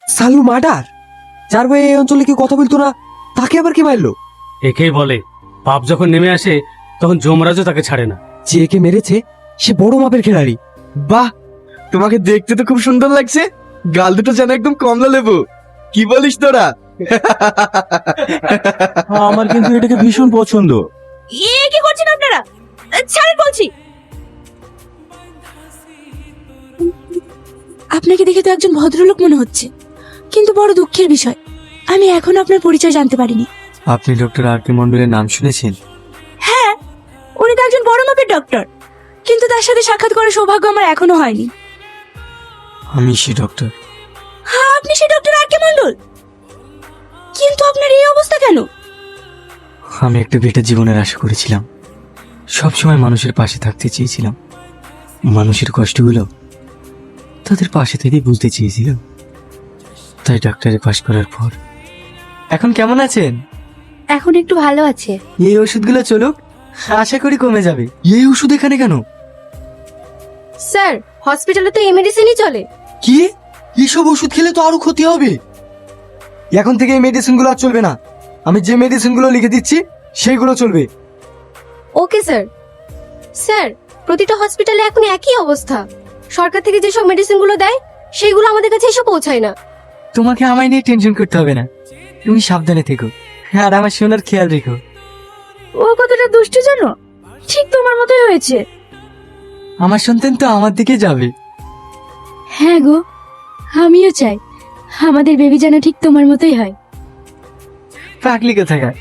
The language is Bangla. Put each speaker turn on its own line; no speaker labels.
সালু মার্ডার? যার ভাই এই অঞ্চলে কেউ কথা বলতো না, তাকে আবার কে মারলো?
একেই বলে পাপ যখন নেমে আসে তখন যমরাজও তাকে ছাড়ে না।
যে একে মেরেছে সে বড় মাপের খেলাড়ি।
বাহ, তোমাকে দেখতে তো খুব সুন্দর লাগছে। গাল দুটো যেন একদম কমলা লেবু। কি বলিস তোরা?
আমার কিন্তু এটাকে ভীষণ পছন্দ।
কি করছেন আপনারা? ছাড়েন বলছি। আপনাকে দেখে তো একজন ভদ্রলোক মনে হচ্ছে, কিন্তু বড় দুঃখের বিষয় আমি এখনো আপনার পরিচয় জানতে পারিনি।
আপনি ডক্টর আর কে মন্ডলের নাম শুনেছেন?
হ্যাঁ, উনি তো একজন বড় মাপের ডক্টর, কিন্তু তার সাথে সাক্ষাৎ করার সৌভাগ্য আমার এখনো হয়নি।
আমি সে ডক্টর।
হ্যাঁ, আপনি সেই ডক্টর আর কে মন্ডল? কিন্তু আপনার এই অবস্থা কেন?
আমি একটা বেটার জীবনের আশা করেছিলাম, সবসময় মানুষের পাশে থাকতে চেয়েছিলাম, মানুষের কষ্টগুলো তাদের পাশে থেকে বুঝতে চেয়েছিলাম। তাই ডাক্তারি পাশ করার পর এখন কেমন আছেন?
এখন একটু ভালো আছে।
এই ওষুধগুলো চলুক, আশা করি কমে যাবে। এই ওষুধ এখানে কেন?
স্যার, হসপিটালে তো এই মেডিসিনই চলে।
কি? এসব ওষুধ খেলে তো আরো ক্ষতি হবে। এখন থেকে এই মেডিসিনগুলো আর চলবে না। আমি যে মেডিসিনগুলো লিখে দিচ্ছি সেইগুলো চলবে।
Okay sir. স্যার, প্রতিটা হসপিটালে এখন একই অবস্থা। সরকার থেকে যেসব মেডিসিনগুলো দেয় সেইগুলো আমাদের কাছে এসে পৌঁছায় না।
তোমাকে আমায় নিয়ে টেনশন করতে হবে না, তুমি সাবধানে থেকো আর আমার সোনার খেয়াল রেখো।
ও কতটা দুষ্টু জানো? ঠিক তোমার মতোই হয়েছে।
আমার সন্তান তো আমার দিকে যাবে।
হ্যাঁ গো, আমিও চাই আমাদের বেবি যেন ঠিক তোমার মতোই হয়।
পাগলি কোথাকার।